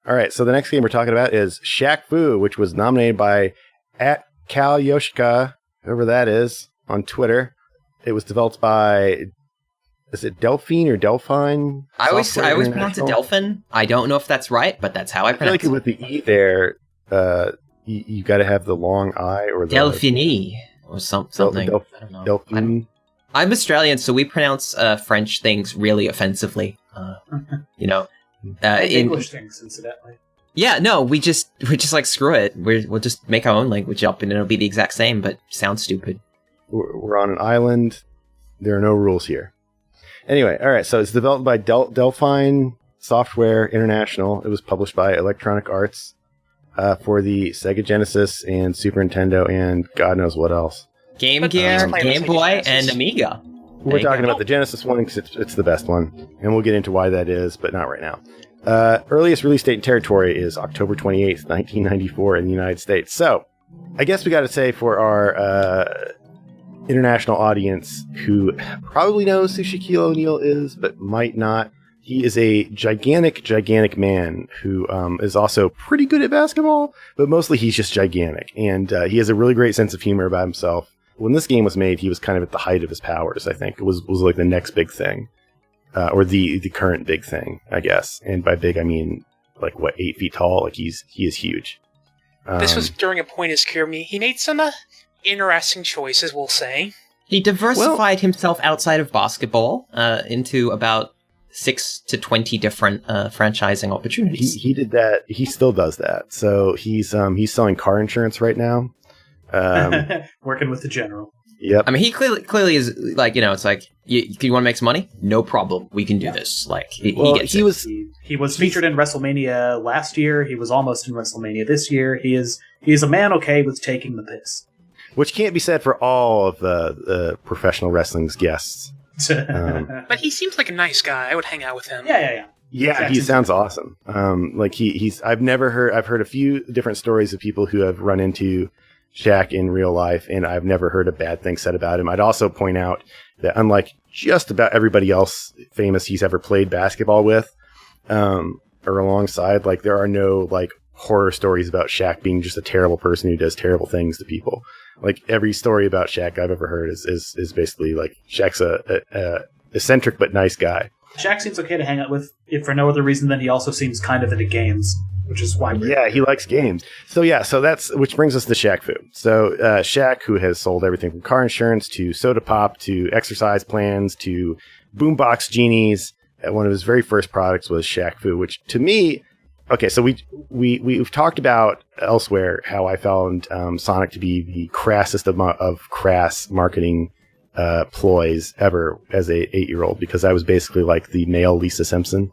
All right, so the next game we're talking about is Shaq Fu, which was nominated by @KalYoshika, whoever that is, on Twitter. It was developed by, is it Delphine or Delphine? I always pronounce it Delphin. I don't know if that's right, but that's how I pronounce it. I feel like with the E there, you got to have the long I or the... Delphine or something. I don't know. Delphine. I'm Australian, so we pronounce French things really offensively. English things, incidentally. Yeah, no, we're just like, screw it. We'll just make our own language up, and it'll be the exact same, but sounds stupid. We're on an island. There are no rules here. Anyway, all right. So it's developed by Delphine Software International. It was published by Electronic Arts for the Sega Genesis and Super Nintendo and God knows what else. Game Gear, Game Boy, and Amiga. We're talking about the Genesis one because it's the best one, and we'll get into why that is, but not right now. Earliest release date and territory is October 28th, 1994 in the United States. So I guess we got to say for our international audience who probably knows who Shaquille O'Neal is, but might not, he is a gigantic man who is also pretty good at basketball, but mostly he's just gigantic. And he has a really great sense of humor about himself. When this game was made, he was kind of at the height of his powers, I think. It was like the next big thing. Or the current big thing, I guess. And by big, I mean, 8 feet tall? Like, he is huge. This was during a point in his career. He made some interesting choices, we'll say. He diversified himself outside of basketball into about 6 to 20 different franchising opportunities. He did that. He still does that. So he's selling car insurance right now. Working with the general. Yep. I mean, he clearly is it's like, you want to make some money? No problem. We can do this. Like, he gets it. He was featured in WrestleMania last year. He was almost in WrestleMania this year. He is a man okay with taking the piss. Which can't be said for all of the professional wrestling's guests. But he seems like a nice guy. I would hang out with him. Yeah. Yeah, he sounds awesome. I've heard a few different stories of people who have run into Shaq in real life, and I've never heard a bad thing said about him. I'd also point out that unlike just about everybody else famous he's ever played basketball with, or alongside, there are no horror stories about Shaq being just a terrible person who does terrible things to people. Every story about Shaq I've ever heard is basically Shaq's a eccentric but nice guy. Shaq seems okay to hang out with, if for no other reason than he also seems kind of into games, which is why. Yeah, he likes games. So that's which brings us to Shaq Fu. So Shaq, who has sold everything from car insurance to soda pop to exercise plans to boombox genies. One of his very first products was Shaq Fu, which to me. Okay, so we've talked about elsewhere how I found Sonic to be the crassest of crass marketing ploys ever as a 8-year-old, because I was basically like the male Lisa Simpson.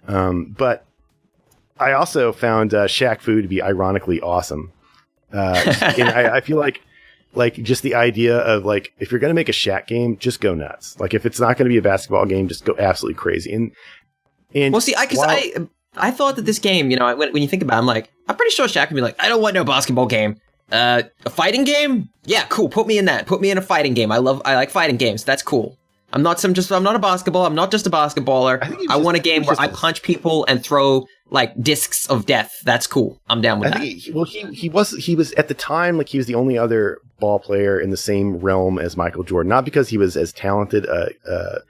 But I also found Shaq Fu to be ironically awesome. And I feel like just the idea of if you're going to make a Shaq game, just go nuts. If it's not going to be a basketball game, just go absolutely crazy. And well, see, I thought that this game, when you think about it, I'm pretty sure Shaq would be like, I don't want no basketball game. A fighting game? Yeah, cool. Put me in that. Put me in a fighting game. I like fighting games. That's cool. I'm not just a basketballer. I want a game where I punch people and throw discs of death. That's cool. I'm down with that. He was at the time, he was the only other ball player in the same realm as Michael Jordan. Not because he was as talented a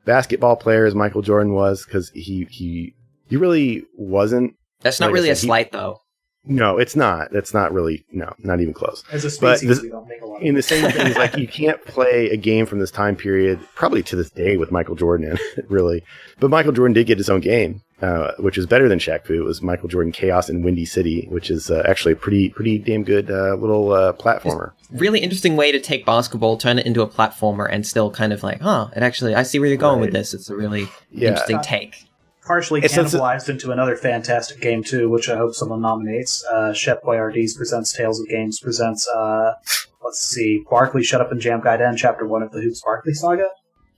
basketball player as Michael Jordan was, because he really wasn't. That's not really a slight, though. No, it's not. That's not really, not even close. As a species, we don't make a lot of in the same thing as you can't play a game from this time period, probably to this day, with Michael Jordan in it, really. But Michael Jordan did get his own game, which is better than Shaq Fu. It was Michael Jordan Chaos in Windy City, which is actually a pretty damn good little platformer. Really interesting way to take basketball, turn it into a platformer, and still kind of I see where you're going with this. It's a really interesting take. Partially cannibalized into another fantastic game, too, which I hope someone nominates. Shep Boyardee presents Tales of Games, presents, Barkley Shut Up and Jam Gaiden, Chapter 1 of the Hoops Barkley Saga.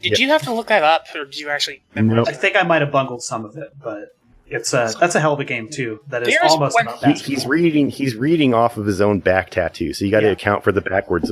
Did you have to look that up, or did you actually remember? Nope. I think I might have bungled some of it, but that's a hell of a game, too. That is almost about basketball. He's reading off of his own back tattoo, so you got to account for the backwards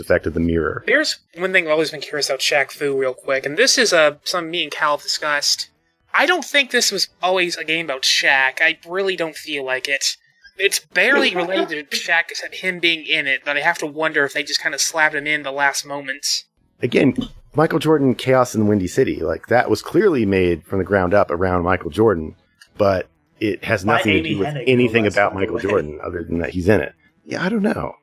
effect of the mirror. There's one thing I've always been curious about Shaq Fu real quick, and this is something me and Cal have discussed. I don't think this was always a game about Shaq. I really don't feel like it. It's barely related to Shaq except him being in it, but I have to wonder if they just kind of slapped him in the last moments. Again, Michael Jordan, Chaos in the Windy City, like that was clearly made from the ground up around Michael Jordan, but it has nothing to do with anything about Michael Jordan other than that he's in it. Yeah, I don't know.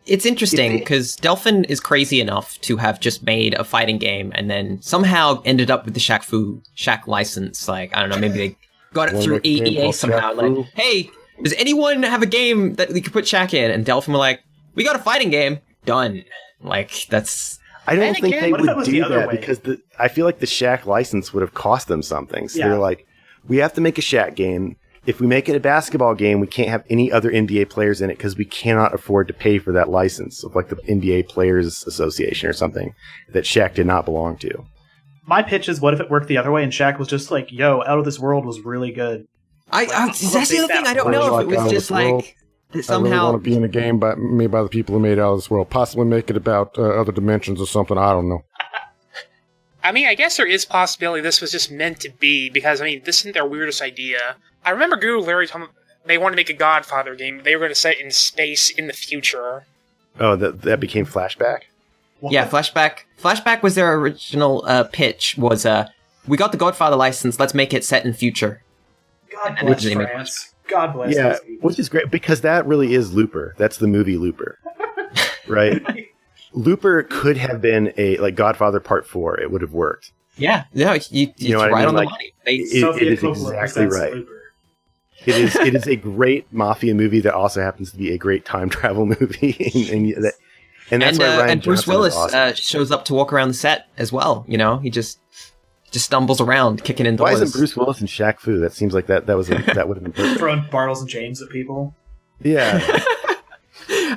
It's interesting because Delphin is crazy enough to have just made a fighting game and then somehow ended up with the Shaq Fu Shaq license. Like, I don't know, maybe they got it through EA somehow. Like, hey, does anyone have a game that we could put Shaq in? And Delphin were like, we got a fighting game. Done. Like, that's... I don't think they would do that because I feel like the Shaq license would have cost them something. So they're like, we have to make a Shaq game. If we make it a basketball game, we can't have any other NBA players in it because we cannot afford to pay for that license of like the NBA Players Association or something that Shaq did not belong to. My pitch is, what if it worked the other way and Shaq was just like, yo, Out of This World was really good. That's the other thing. I don't know if it was just like somehow. I really want to be in a game made by the people who made Out of This World. Possibly make it about other dimensions or something. I don't know. I mean, I guess there is possibility this was just meant to be, because, I mean, this isn't their weirdest idea. I remember Guru Larry told me they wanted to make a Godfather game. They were going to set it in space in the future. Oh, that became Flashback? Yeah, Flashback. Flashback was their original pitch, was, we got the Godfather license, let's make it set in future. God bless France. God bless yeah, which is great, because that really is Looper. That's the movie Looper. Right? Looper could have been a like Godfather Part 4. It would have worked. Yeah, you know right I mean? On the money. It is exactly right. It is a great mafia movie that also happens to be a great time travel movie, and that's why Ryan and Bruce Johnson Willis awesome. Shows up to walk around the set as well. You know, he just stumbles around, kicking in doors. Why isn't Bruce Willis and Shaq Fu? That seems like that would have been perfect. Throwing Bartles and James at people. Yeah.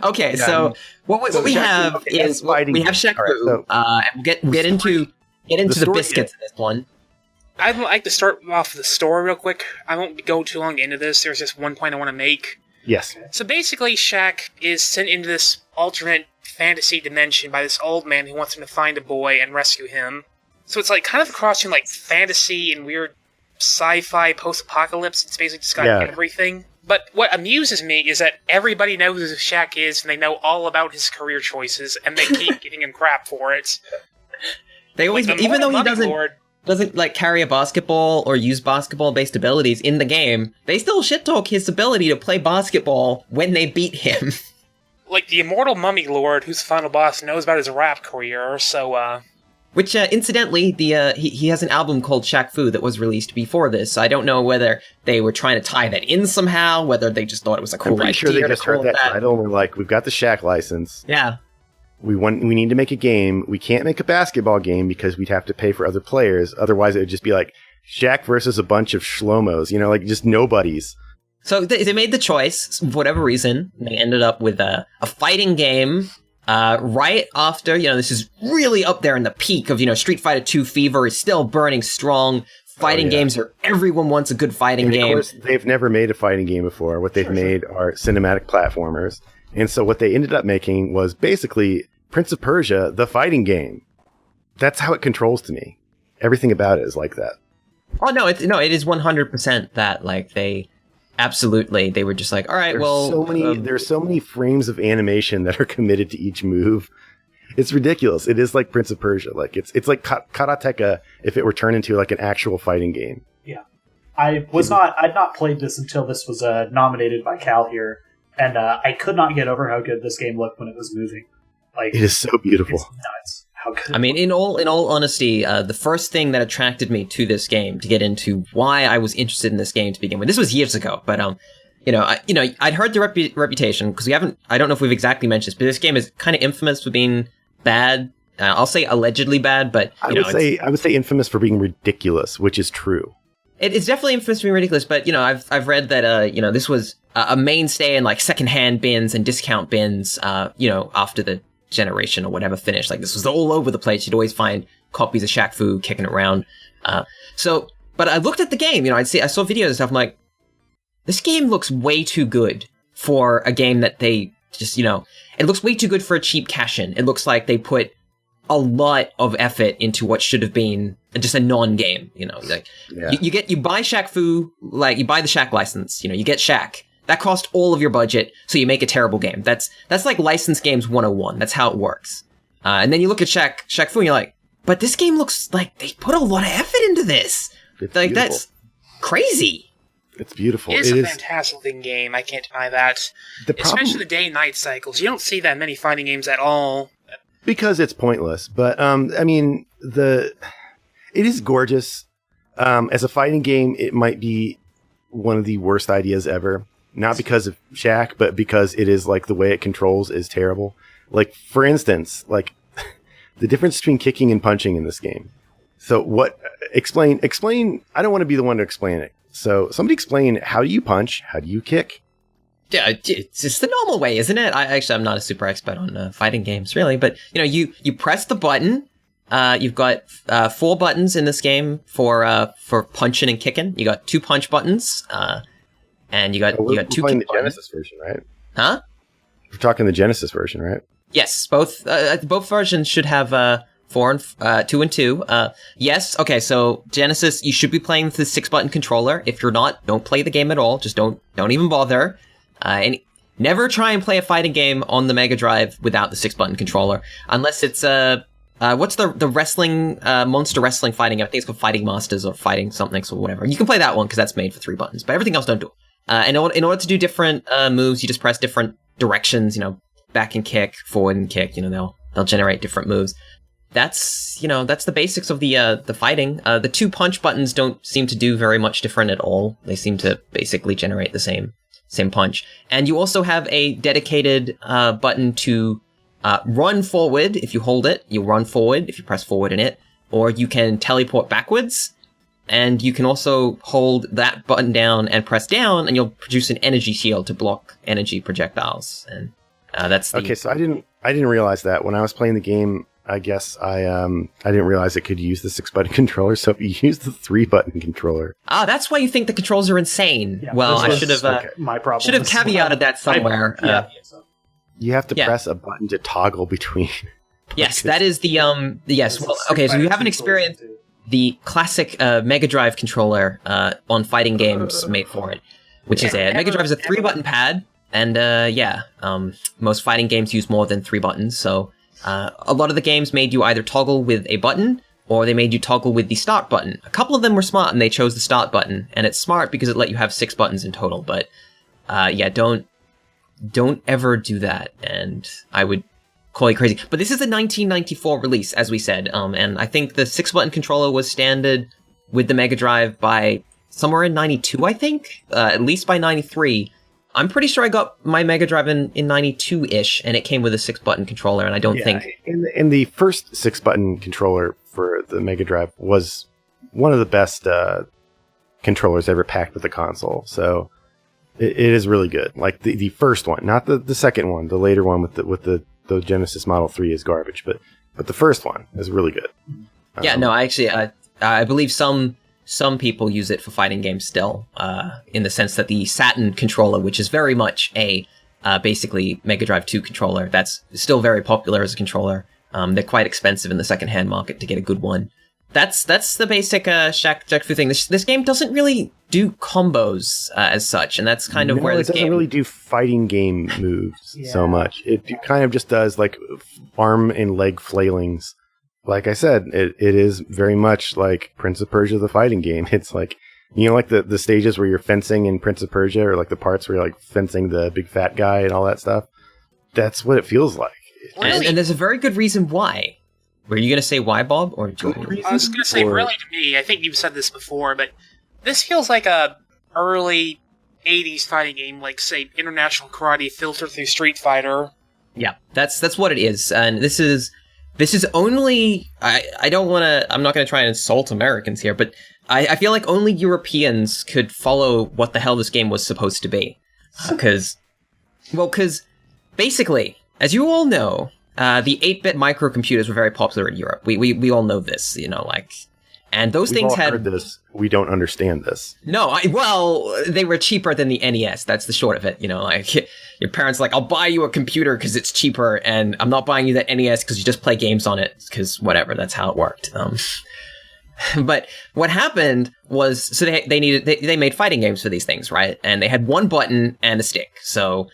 Okay, so what we have is we have Shaq Fu, and we'll get into the biscuits of this one. I'd like to start off the story real quick. I won't go too long into this. There's just one point I want to make. Yes. So basically, Shaq is sent into this alternate fantasy dimension by this old man who wants him to find a boy and rescue him. So it's like kind of a cross between like fantasy and weird sci-fi post-apocalypse. It's basically just got everything. But what amuses me is that everybody knows who Shaq is, and they know all about his career choices, and they keep giving him crap for it. They always, like, even though he doesn't like carry a basketball or use basketball-based abilities in the game, they still shit-talk his ability to play basketball when they beat him. Like the immortal Mummy Lord, whose final boss knows about his rap career, so, Which, incidentally, he has an album called Shaq Fu that was released before this, so I don't know whether they were trying to tie that in somehow, whether they just thought it was a cool idea. I'm pretty sure they just heard that title and were like, we've got the Shaq license. Yeah. We need to make a game. We can't make a basketball game because we'd have to pay for other players. Otherwise, it would just be like Shaq versus a bunch of schlomos, like just nobodies. So they made the choice, for whatever reason. They ended up with a fighting game right after, this is really up there in the peak of, Street Fighter 2 fever is still burning strong. Fighting games are, everyone wants a good fighting game. Of course, they've never made a fighting game before. What they've made are cinematic platformers. And so what they ended up making was basically Prince of Persia, the fighting game. That's how it controls to me. Everything about it is like that. Oh, no, it is 100% that, like, they were just like, all right, there's so many frames of animation that are committed to each move. It's ridiculous. It is like Prince of Persia. Like it's like Karateka if it were turned into like an actual fighting game. Yeah. I'd not played this until this was nominated by Cal here, and I could not get over how good this game looked when it was moving. Like, it is so beautiful. It's nuts. How good. I mean, in all honesty, the first thing that attracted me to this game, to get into why I was interested in this game to begin with, this was years ago, but I'd heard the reputation, because I don't know if we've exactly mentioned this, but this game is kind of infamous for being bad. I'll say allegedly bad, but I would say infamous for being ridiculous, which is true. It's definitely infamous for being ridiculous, but I've read that this was a mainstay in like secondhand bins and discount bins. After the generation or whatever finished, like this was all over the place. You'd always find copies of Shaq Fu kicking around. But I looked at the game. I saw videos and stuff. I'm like, this game looks way too good for a game that they just it looks way too good for a cheap cash in. It looks like they put a lot of effort into what should have been just a non-game, like you buy Shaq Fu, like you buy the Shaq license, you get Shaq. That cost all of your budget, so you make a terrible game. That's like licensed games 101. That's how it works. And then you look at Shaq Fu and you're like, but this game looks like they put a lot of effort into this. It's like, beautiful. That's crazy. It's beautiful. It is a fantastic looking game, I can't deny that. Especially the day and night cycles. You don't see that many fighting games at all. Because it's pointless. But, it is gorgeous. As a fighting game, it might be one of the worst ideas ever. Not because of Shaq, but because it is like the way it controls is terrible. Like, for instance, like the difference between kicking and punching in this game. So explain, I don't want to be the one to explain it. So somebody explain, how do you punch? How do you kick? Yeah, it's just the normal way, isn't it? I'm not a super expert on fighting games, really, but you press the button. You've got 4 buttons in this game for punching and kicking. You got 2 punch buttons, and you got 2 kick the buttons. Genesis version, right? Huh? We're talking the Genesis version, right? Yes, both versions should have 2 and 2. Yes. Okay. So Genesis, you should be playing with the 6-button controller. If you're not, don't play the game at all. Just don't even bother. And never try and play a fighting game on the Mega Drive without the 6-button controller, unless it's what's the wrestling monster wrestling fighting? I think it's called Fighting Masters or Fighting something or whatever. You can play that one because that's made for 3 buttons, but everything else don't do it. In order to do different moves, you just press different directions. Back and kick, forward and kick. They'll generate different moves. That's the basics of the fighting. The 2 punch buttons don't seem to do very much different at all. They seem to basically generate the same punch. And you also have a dedicated button to run forward. If you hold it, you run forward if you press forward in it, or you can teleport backwards. And you can also hold that button down and press down, and you'll produce an energy shield to block energy projectiles. And that's the... Okay, so I didn't realize that when I was playing the game. I guess I didn't realize it could use the 6-button controller. So if you use the 3-button controller, that's why you think the controls are insane. Yeah, well, I should have my problem. Should have caveated that somewhere. You have to press a button to toggle between. Yes, that is the yes. Well, okay, so you haven't experienced the classic Mega Drive controller on fighting games made for it, which is a Mega Drive is a 3-button pad, and most fighting games use more than 3 buttons. So a lot of the games made you either toggle with a button or they made you toggle with the start button. A couple of them were smart and they chose the start button, and it's smart because it let you have 6 buttons in total. But don't ever do that, and I would call you crazy. But this is a 1994 release, as we said, and I think the 6-button controller was standard with the Mega Drive by somewhere in 92, I think, at least by 93. I'm pretty sure I got my Mega Drive in 92-ish, and it came with a 6-button controller, and I don't think... In the first 6-button controller for the Mega Drive was one of the best controllers ever packed with the console, so it is really good. Like, the first one, not the second one, the later one with the Genesis Model 3 is garbage, but the first one is really good. Yeah, no, I believe some people use it for fighting games still, in the sense that the Saturn controller, which is very much a basically Mega Drive 2 controller, that's still very popular as a controller. They're quite expensive in the secondhand market to get a good one. That's the basic Shaq Fu thing. This game doesn't really do combos as such, and that's kind of where this game... it doesn't really do fighting game moves so much. It kind of just does like arm and leg flailings. Like I said, it is very much like Prince of Persia, the fighting game. It's like, like the stages where you're fencing in Prince of Persia, or like the parts where you're like fencing the big fat guy and all that stuff. That's what it feels like. Really? And there's a very good reason why. Were you going to say why, Bob? Or I was going to say, really, to me, I think you've said this before, but this feels like a early 80s fighting game, like, say, International Karate filtered through Street Fighter. Yeah, that's what it is. And this is only... I don't want to... I'm not going to try and insult Americans here, but I feel like only Europeans could follow what the hell this game was supposed to be. Because basically, as you all know... the 8-bit microcomputers were very popular in Europe. We all know this, And those We've things all had heard this. We don't understand this. no. Well, they were cheaper than the NES. That's the short of it. You know, like your parents like, I'll buy you a computer because it's cheaper, and I'm not buying you that NES because you just play games on it because whatever. That's how it worked. But what happened was, so they made fighting games for these things, right? And they had one button and a stick. So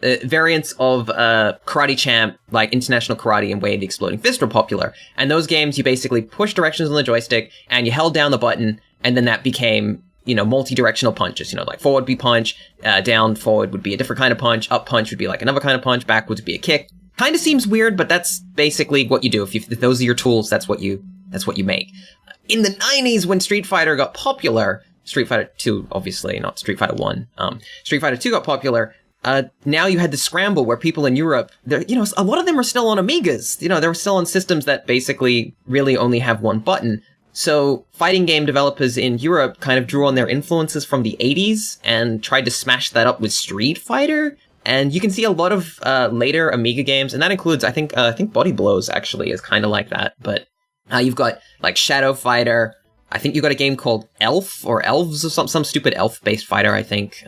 variants of Karate Champ, like International Karate and Way of the Exploding Fist, were popular. And those games, you basically push directions on the joystick and you held down the button, and then that became, you know, multi-directional punches. You know, like forward would be punch, down forward would be a different kind of punch, up punch would be like another kind of punch, backwards would be a kick. Kind of seems weird, but that's basically what you do. If those are your tools, that's what you make. In the 90s, when Street Fighter got popular, Street Fighter 2, obviously, not Street Fighter 1, Street Fighter 2 got popular, now you had the scramble where people in Europe, you know, a lot of them are still on Amigas. You know, they're still on systems that basically really only have one button. So fighting game developers in Europe kind of drew on their influences from the 80s and tried to smash that up with Street Fighter. And you can see a lot of later Amiga games, and that includes, I think Body Blows actually is kind of like that. But you've got like Shadow Fighter. I think you've got a game called Elf or Elves or some stupid elf-based fighter, I think.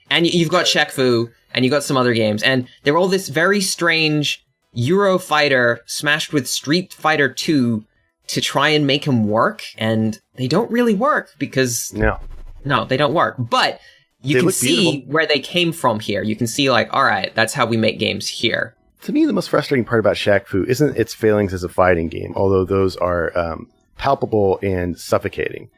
And you've got Shaq Fu, and you've got some other games. And they're all this very strange Euro fighter smashed with Street Fighter 2 to try and make them work. And they don't really work because... No, they don't work. But you can see where they came from here. You can see like, all right, that's how we make games here. To me, the most frustrating part about Shaq Fu isn't its failings as a fighting game, although those are palpable and suffocating.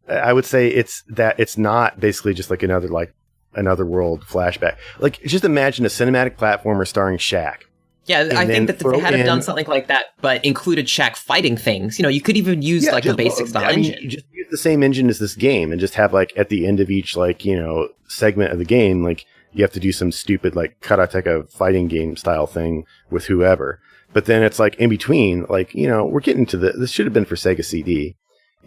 I would say it's not basically just like another world flashback. Like, just imagine a cinematic platformer starring Shaq. Yeah, I think that if they had done something like that, but included Shaq fighting things, you know, you could even use like the basic style engine. You just use the same engine as this game and just have like at the end of each like, you know, segment of the game, like you have to do some stupid like karateka fighting game style thing with whoever. But then it's like in between, like, you know, we're getting to this should have been for Sega CD,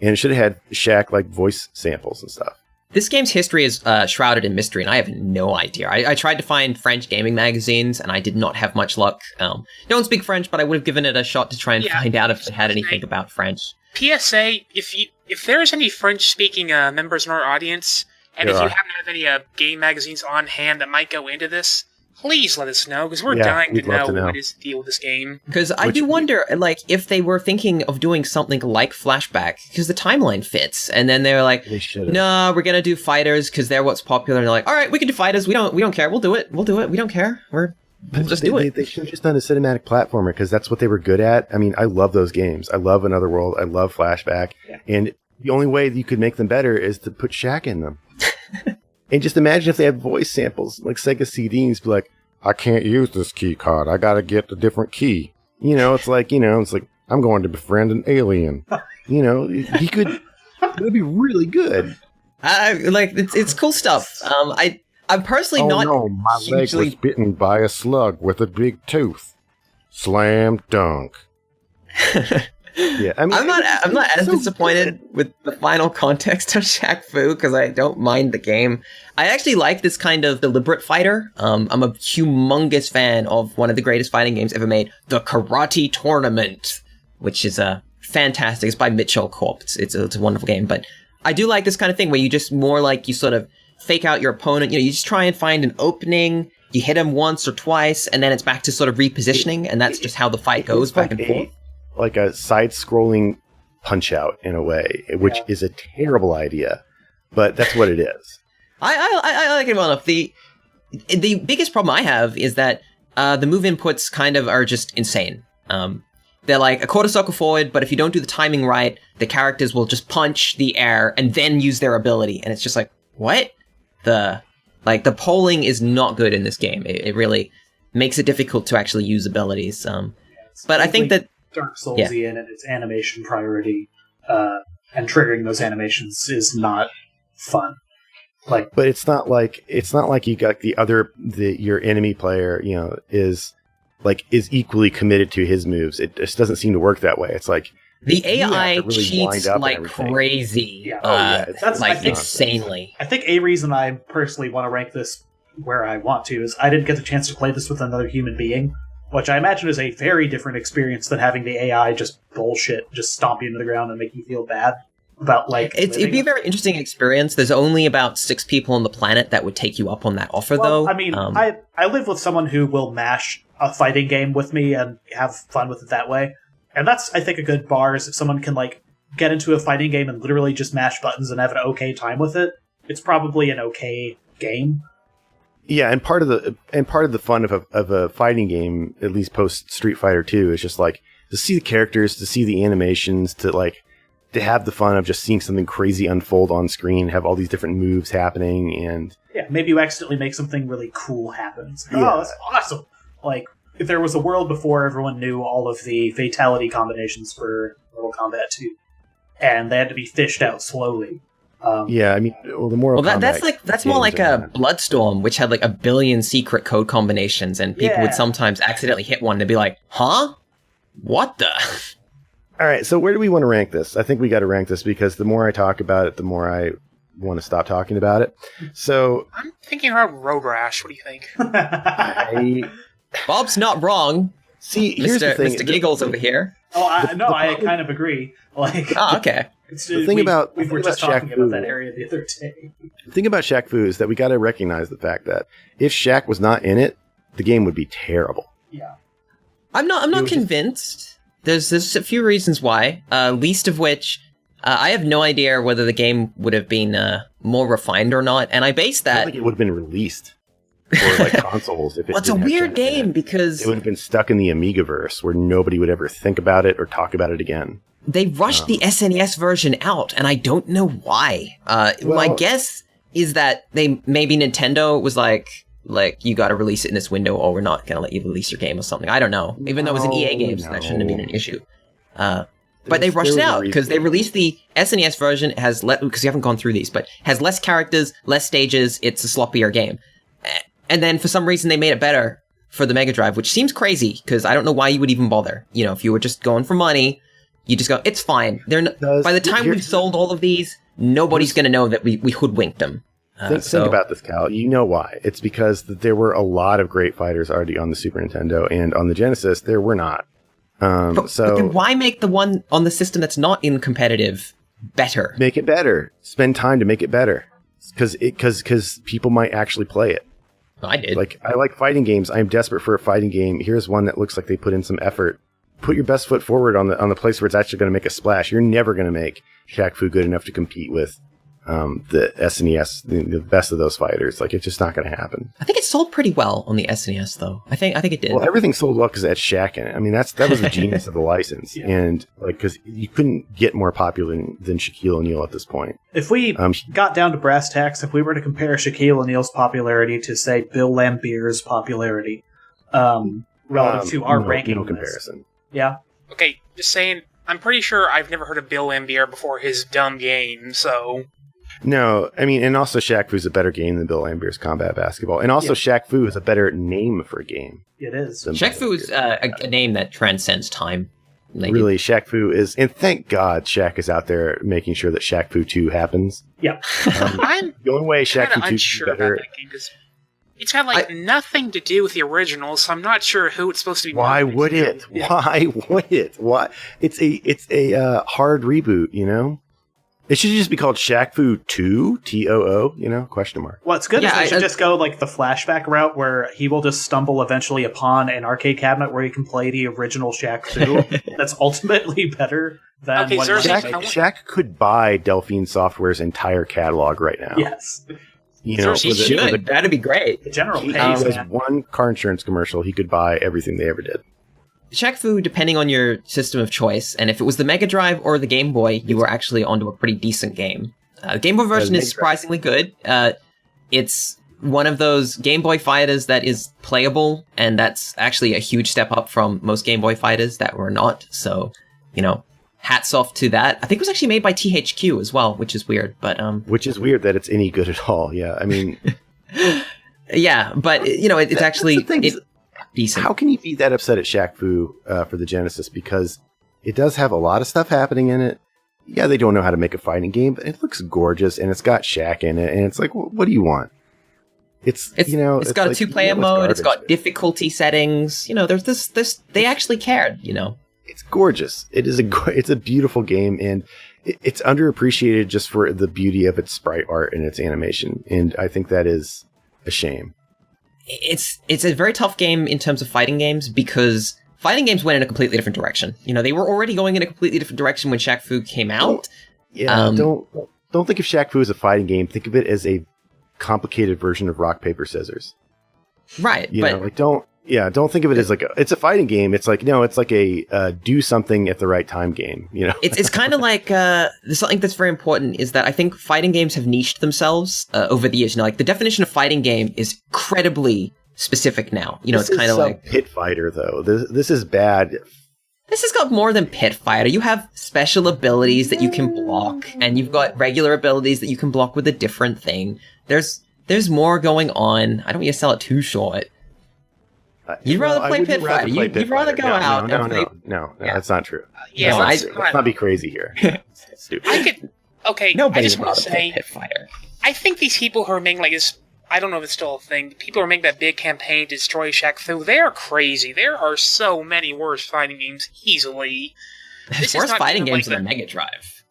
and it should have had Shaq like voice samples and stuff. This game's history is shrouded in mystery, and I have no idea. I tried to find French gaming magazines, and I did not have much luck. Don't speak French, but I would have given it a shot to try and find out if it had anything about French. PSA, if there's any French-speaking members in our audience, and if you happen to have any game magazines on hand that might go into this, please let us know, because we're dying to know what is the deal with this game. Because I do wonder, like, if they were thinking of doing something like Flashback, because the timeline fits, and then they're like, no, we're gonna do fighters because they're what's popular, and they're like, all right, we can do fighters. We don't care. We'll do it. We don't care. We'll just do it. They should have just done a cinematic platformer because that's what they were good at. I mean, I love those games. I love Another World. I love Flashback, and the only way that you could make them better is to put Shaq in them. And just imagine if they had voice samples, like Sega CDs, be like, I can't use this key card. I got to get a different key. You know, it's like, I'm going to befriend an alien. You know, he could, it would be really good. It's cool stuff. I'm personally not. Oh no, my leg was bitten by a slug with a big tooth. Slam dunk. Yeah, I mean, I'm not as disappointed with the final context of Shaq Fu because I don't mind the game. I actually like this kind of deliberate fighter. I'm a humongous fan of one of the greatest fighting games ever made, the Karate Tournament, which is fantastic. It's by Mitchell Corp. It's a wonderful game, but I do like this kind of thing where you just more like you sort of fake out your opponent. You know, you just try and find an opening. You hit him once or twice, and then it's back to sort of repositioning, and that's just how the fight goes back and forth. Like a side-scrolling Punch-Out in a way, which is a terrible idea, but that's what it is. I like it well enough. The biggest problem I have is that the move inputs kind of are just insane. They're like a quarter circle forward, but if you don't do the timing right, the characters will just punch the air and then use their ability, and it's just like, what? The polling is not good in this game. It really makes it difficult to actually use abilities. But I think that Dark Soulsy and its animation priority, and triggering those animations is not fun. But it's not like you got your enemy player, you know, is equally committed to his moves. It just doesn't seem to work that way. It's like the AI really cheats like crazy. Yeah. That's like insanely. I think a reason I personally want to rank this where I want to is I didn't get the chance to play this with another human being. which I imagine is a very different experience than having the AI just bullshit, just stomp you into the ground and make you feel bad about, like, it'd be a very interesting experience. There's only about 6 people on the planet that would take you up on that offer, though. I mean, I live with someone who will mash a fighting game with me and have fun with it that way. And that's, I think, a good bar is if someone can, like, get into a fighting game and literally just mash buttons and have an okay time with it. It's probably an okay game. Yeah, and part of the fun of a fighting game, at least post Street Fighter 2, is just like to see the characters, to see the animations, to have the fun of just seeing something crazy unfold on screen, have all these different moves happening, and yeah, maybe you accidentally make something really cool happen. It's like, oh, that's awesome! Like, if there was a world before everyone knew all of the fatality combinations for Mortal Kombat 2, and they had to be fished out slowly. Yeah, I mean, well, the Mortal Kombat that's more like a Bloodstorm, which had like 1 billion secret code combinations, and people would sometimes accidentally hit one and be like, "Huh? What the?" All right, so where do we want to rank this? I think we got to rank this because the more I talk about it, the more I want to stop talking about it. So I'm thinking about Road Rash. What do you think? Bob's not wrong. See, here's the thing. Mr. Giggles over here. Oh, I kind of agree. Like, okay. The thing about we were just talking about that area the other day. The thing about Shaq Fu is that we got to recognize the fact that if Shaq was not in it, the game would be terrible. Yeah, I'm not convinced. There's a few reasons why. Least of which, I have no idea whether the game would have been more refined or not, and I base that. I think it would have been released for like consoles. If it's a weird game because it would have been stuck in the Amigaverse where nobody would ever think about it or talk about it again. They rushed the SNES version out, and I don't know why. My guess is that maybe Nintendo was like you got to release it in this window, or we're not going to let you release your game or something. I don't know. Even though it was an EA game, so that shouldn't have been an issue. But they rushed it out because they released the SNES version. It has because you haven't gone through these, but has less characters, less stages. It's a sloppier game, and then for some reason they made it better for the Mega Drive, which seems crazy because I don't know why you would even bother. You know, if you were just going for money. You just go, it's fine. By the time we've sold all of these, nobody's going to know that we hoodwinked them. Think about this, Cal. You know why. It's because there were a lot of great fighters already on the Super Nintendo, and on the Genesis, there were not. But then why make the one on the system that's not in competitive better? Make it better. Spend time to make it better. Because people might actually play it. I did. I like fighting games. I'm desperate for a fighting game. Here's one that looks like they put in some effort. Put your best foot forward on the place where it's actually going to make a splash. You're never going to make Shaq Fu good enough to compete with the SNES, the best of those fighters. Like, it's just not going to happen. I think it sold pretty well on the SNES, though. I think it did. Well, everything sold well because it had Shaq in it. I mean, that was the genius of the license, and because you couldn't get more popular than Shaquille O'Neal at this point. If we got down to brass tacks, if we were to compare Shaquille O'Neal's popularity to, say, Bill Laimbeer's popularity, relative to our ranking, no comparison. Yeah. Okay, just saying, I'm pretty sure I've never heard of Bill Laimbeer before his dumb game, so... No, I mean, and also Shaq Fu is a better game than Bill Laimbeer's Combat Basketball. And also Shaq Fu is a better name for a game. It is. Shaq Fu is a name that transcends time. Really, Shaq Fu is... And thank God Shaq is out there making sure that Shaq Fu 2 happens. Yeah. I'm the only way Shaq Fu 2 is better... About that game, it's got, nothing to do with the original, so I'm not sure who it's supposed to be. Why would it? Yeah. Why would it? Why? It's a hard reboot, you know? It should just be called Shaq Fu 2, T-O-O, you know? Question mark. What's good is they should just go, the flashback route where he will just stumble eventually upon an arcade cabinet where he can play the original Shaq Fu. That's ultimately better than what Shaq could buy Delphine Software's entire catalog right now. Yes. You know, he should. That'd be great. The general pays, has one car insurance commercial. He could buy everything they ever did. Shaq Fu, depending on your system of choice, and if it was the Mega Drive or the Game Boy, you were actually onto a pretty decent game. The Game Boy version is surprisingly good. It's one of those Game Boy fighters that is playable, and that's actually a huge step up from most Game Boy fighters that were not. So, hats off to that. I think it was actually made by THQ as well, which is weird, but which is weird that it's any good at all. Yeah, I mean, yeah, but it's actually decent. How can you be that upset at Shaq Fu for the Genesis? Because it does have a lot of stuff happening in it. Yeah, they don't know how to make a fighting game, but it looks gorgeous and it's got Shaq in it, and it's like, what do you want? It's it's got a like 2-player mode. It's got difficulty settings. There's this. They actually cared. It's gorgeous. It's a beautiful game, and it's underappreciated just for the beauty of its sprite art and its animation. And I think that is a shame. It's a very tough game in terms of fighting games because fighting games went in a completely different direction. They were already going in a completely different direction when Shaq Fu came out. Don't think of Shaq Fu as a fighting game. Think of it as a complicated version of rock, paper, scissors. Right. Don't think of it as like it's a fighting game. It's like, no, it's like a do something at the right time game, It's kind of like there's something that's very important is that I think fighting games have niched themselves over the years. Like the definition of fighting game is incredibly specific now. It's kind of like Pit Fighter though. This is bad. This has got more than Pit Fighter. You have special abilities that you can block, and you've got regular abilities that you can block with a different thing. There's more going on. I don't want you to sell it too short. You'd rather play Pit Fighter. You'd rather go out. No, that's not true. Let's not be crazy here. Stupid. Nobody I just would want rather to play say, Pit Fighter. I think these people who are making like this, I don't know if it's still a thing, but people who are making that big campaign to destroy Shaq Fu, they are crazy. There are so many worse fighting games easily. There's worse fighting games than Mega Drive.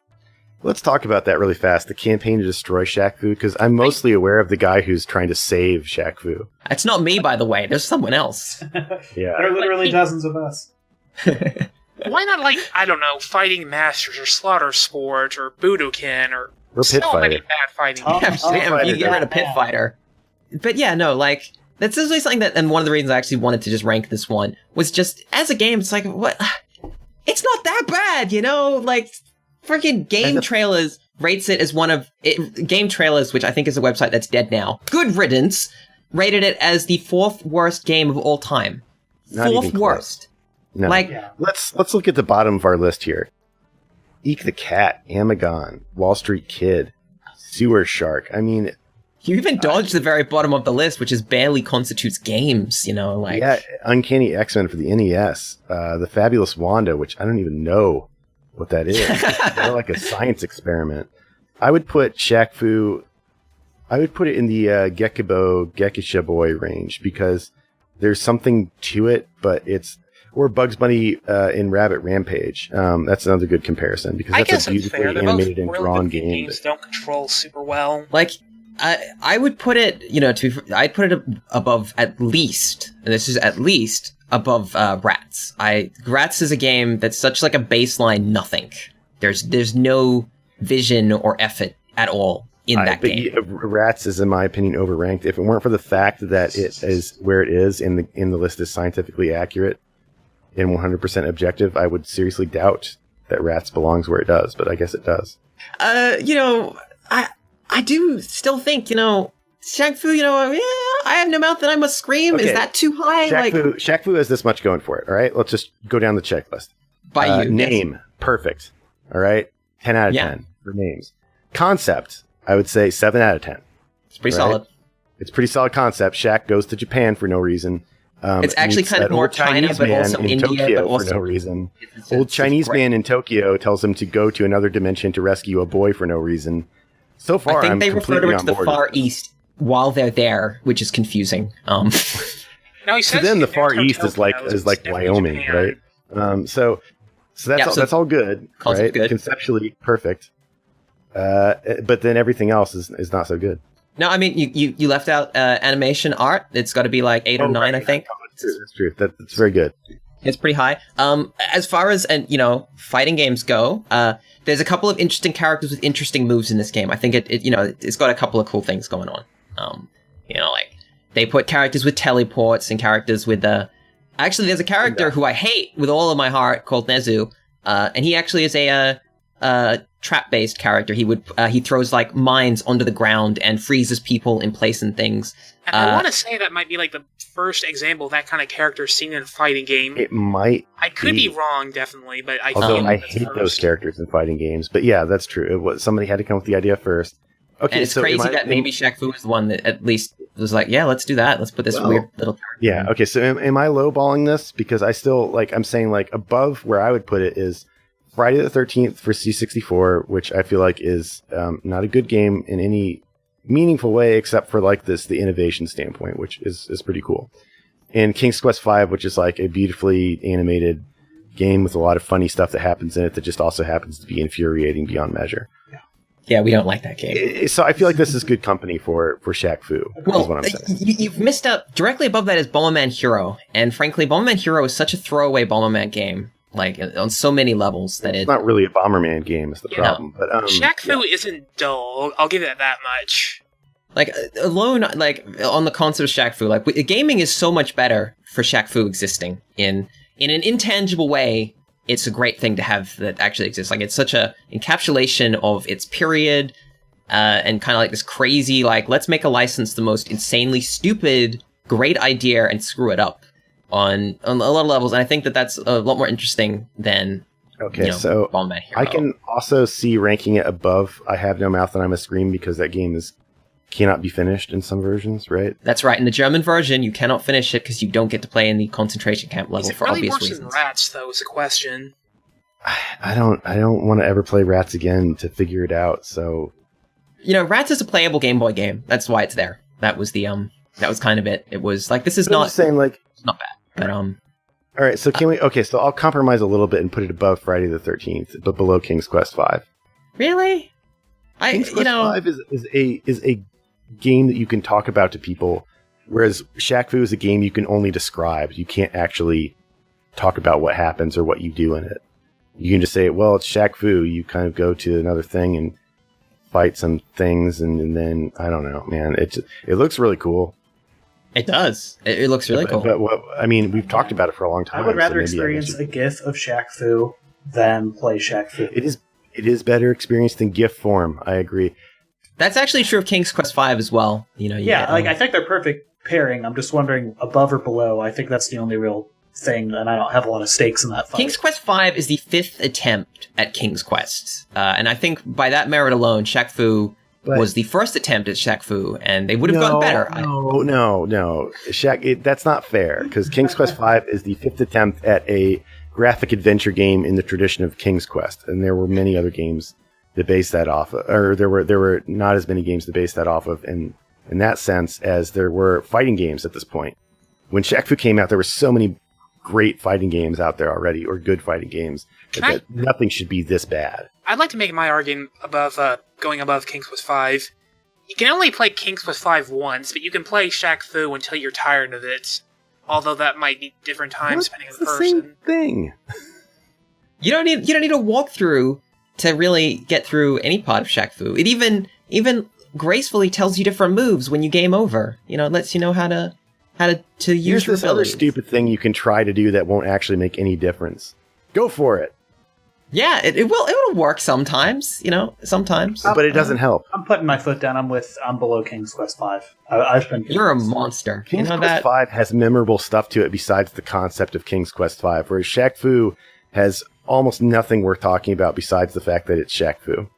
Let's talk about that really fast. The campaign to destroy Shaq Fu, because I'm mostly aware of the guy who's trying to save Shaq Fu. It's not me, by the way. There's someone else. Yeah. There are literally dozens of us. Why not, I don't know, Fighting Masters or Slaughter Sport or Budokan or Pit so Fighter. many bad fighting games. Damn, you get rid of Pit Fighter. But yeah, no, that's usually something that, and one of the reasons I actually wanted to just rank this one was just, as a game, it's like, what? It's not that bad, freaking Game Trailers rates it as Game Trailers, which I think is a website that's dead now. Good riddance, rated it as the 4th worst game of all time. Not even 4th close. worst. No. Let's look at the bottom of our list here. Eek the Cat, Amagon, Wall Street Kid, Sewer Shark. I mean, you even dodged the very bottom of the list, which is barely constitutes games, Yeah, Uncanny X-Men for the NES, The Fabulous Wanda, which I don't even know what that is. It's more like a science experiment. I would put Shaq Fu, I would put it in the Gekisha Boy range because there's something to it, but or Bugs Bunny in Rabbit Rampage. That's another good comparison because that's a beautifully animated and drawn game. Games don't control super well. I would put it, I'd put it above at least, and this is at least, above Rats. Rats is a game that's such like a baseline nothing. There's no vision or effort at all in that game. Rats is, in my opinion, overranked. If it weren't for the fact that it is where it is in the list is scientifically accurate and 100% objective, I would seriously doubt that Rats belongs where it does, but I guess it does. I do still think, Shaq Fu, I have no mouth and I must scream. Okay. Is that too high? Shaq Fu has this much going for it, all right? Let's just go down the checklist. By you. Name, perfect, all right? 10 out of 10 for names. Concept, I would say 7 out of 10. It's pretty solid. It's a pretty solid concept. Shaq goes to Japan for no reason. It's actually kind of more China, but also India, Tokyo but also for no reason. Old Chinese man in Tokyo tells him to go to another dimension to rescue a boy for no reason. So far, I think they refer to it to the Far with East while they're there, which is confusing. No, he says to them, the Far East is like Wyoming, right? So that's all good, right? Good. Conceptually perfect, but then everything else is not so good. No, I mean you left out animation art. It's got to be like 8 or 9, I think. That's true. That's very good. It's pretty high. As far as fighting games go, there's a couple of interesting characters with interesting moves in this game. I think it's got a couple of cool things going on. They put characters with teleports and characters with actually there's a character who I hate with all of my heart called Nezu, and he actually is a trap-based character. He throws like mines onto the ground and freezes people in place and things. And I want to say that might be like the first example of that kind of character seen in a fighting game. It might. I could be wrong, definitely, but I hate those characters in fighting games. But yeah, that's true. Somebody had to come up with the idea first. Okay, and it's crazy that maybe Shaq Fu was the one that at least was like, yeah, let's do that. Let's put this weird little character. Yeah. Okay. So am I lowballing this because I still I'm saying above where I would put it is Friday the 13th for C64, which I feel like is not a good game in any meaningful way, except for like the innovation standpoint, which is pretty cool. And King's Quest V, which is like a beautifully animated game with a lot of funny stuff that happens in it that just also happens to be infuriating beyond measure. Yeah, we don't like that game. So I feel like this is good company for Shaq Fu, is what I'm saying. You've missed out. Directly above that is Bomberman Hero. And frankly, Bomberman Hero is such a throwaway Bomberman game, like on so many levels that it's not really a Bomberman game is the problem. But Shaq Fu isn't dull. I'll give it that much. Like, alone, like, on the concept of Shaq Fu, like, gaming is so much better for Shaq Fu existing in an intangible way. It's a great thing to have that actually exists. Like, it's such a encapsulation of its period, and kind of like this crazy, like, let's make a license the most insanely stupid, great idea and screw it up on a lot of levels. And I think that that's a lot more interesting than, so Bomberman Hero. I can also see ranking it above I Have No Mouth and I Must Scream because that game cannot be finished in some versions, right? That's right. In the German version, you cannot finish it because you don't get to play in the concentration camp level for obvious reasons. Is it really worse than Rats, though, is a question. I don't want to ever play Rats again to figure it out, so... Rats is a playable Game Boy game. That's why it's there. That was that was kind of it. It was like, this is not... I'm just saying, like... It's not bad, but Alright, so can we... Okay, so I'll compromise a little bit and put it above Friday the 13th, but below King's Quest V. Really? King's Quest V is a game that you can talk about to people, whereas Shaq Fu is a game you can only describe. You can't actually talk about what happens or what you do in it. You can just say, well, it's Shaq Fu. You kind of go to another thing and fight some things, and then, I don't know, man. It looks really cool. It does. It looks really cool. But we've talked about it for a long time. I would rather experience a GIF of Shaq Fu than play Shaq Fu. It is better experienced in GIF form. I agree. That's actually true of King's Quest V as well. I think they're perfect pairing. I'm just wondering above or below. I think that's the only real thing, and I don't have a lot of stakes in that fight. King's Quest V is the 5th attempt at King's Quest. And I think by that merit alone, Shaq Fu was the first attempt at Shaq Fu, and they would have gotten better. No. That's not fair, because King's Quest V is the 5th attempt at a graphic adventure game in the tradition of King's Quest, and there were many other games that base that off of, or there were not as many games to base that off of in that sense as there were fighting games at this point. When Shaq Fu came out, there were so many great fighting games out there already, or good fighting games, that nothing should be this bad. I'd like to make my argument above going above King's Quest V. You can only play King's Quest V once, but you can play Shaq Fu until you're tired of it. Although that might be different times depending on the person. Same thing. You don't need a walkthrough to really get through any part of Shaq Fu. It even gracefully tells you different moves when you game over. It lets you know how to use Here's your this other stupid thing you can try to do that won't actually make any difference. Go for it. Yeah, it will work sometimes, sometimes. But it doesn't help. I'm putting my foot down. I'm below King's Quest V. You're a monster. King's Quest V has memorable stuff to it besides the concept of King's Quest V, whereas Shaq Fu has almost nothing worth talking about besides the fact that it's Shaq Fu.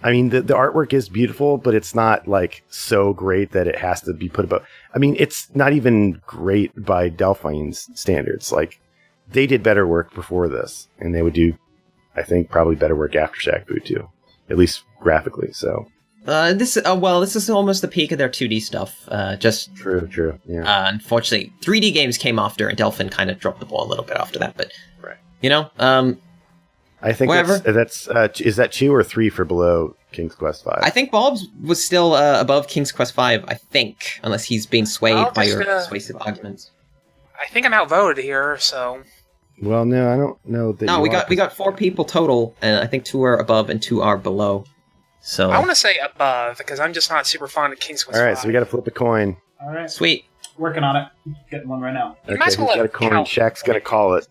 I mean, the artwork is beautiful, but it's not like so great that it has to be put above. I mean, it's not even great by Delphine's standards. Like, they did better work before this, and they would do, I think, probably better work after Shaq Fu too, at least graphically. So this is almost the peak of their 2D stuff. Just true. Yeah. Unfortunately, 3D games came after, and Delphin kind of dropped the ball a little bit after that. But right. I think that's is that 2 or 3 for below King's Quest V? I think Bob's was still above King's Quest V, I think, unless he's being swayed by your persuasive arguments. I think I'm outvoted here, so... Well, no, I don't know that. No, we got 4 people total, and I think 2 are above and 2 are below. So I want to say above, because I'm just not super fond of King's Quest V. Alright, so we got to flip a coin. Alright. Sweet. Working on it. Getting one right now. Okay, who's got a coin? Shaq's going to call it.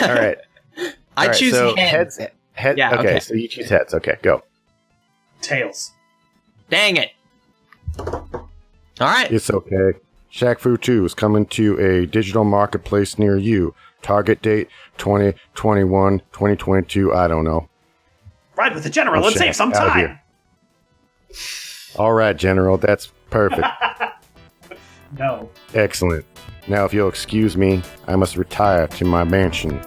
Alright. I choose heads. Yeah, okay. So you choose heads. Okay, go. Tails. Dang it. Alright. It's okay. Shaq Fu 2 is coming to a digital marketplace near you. Target date 2021, 2022, I don't know. Ride with the General and save some time. All right, General, that's perfect. No. Excellent. Now, if you'll excuse me, I must retire to my mansion.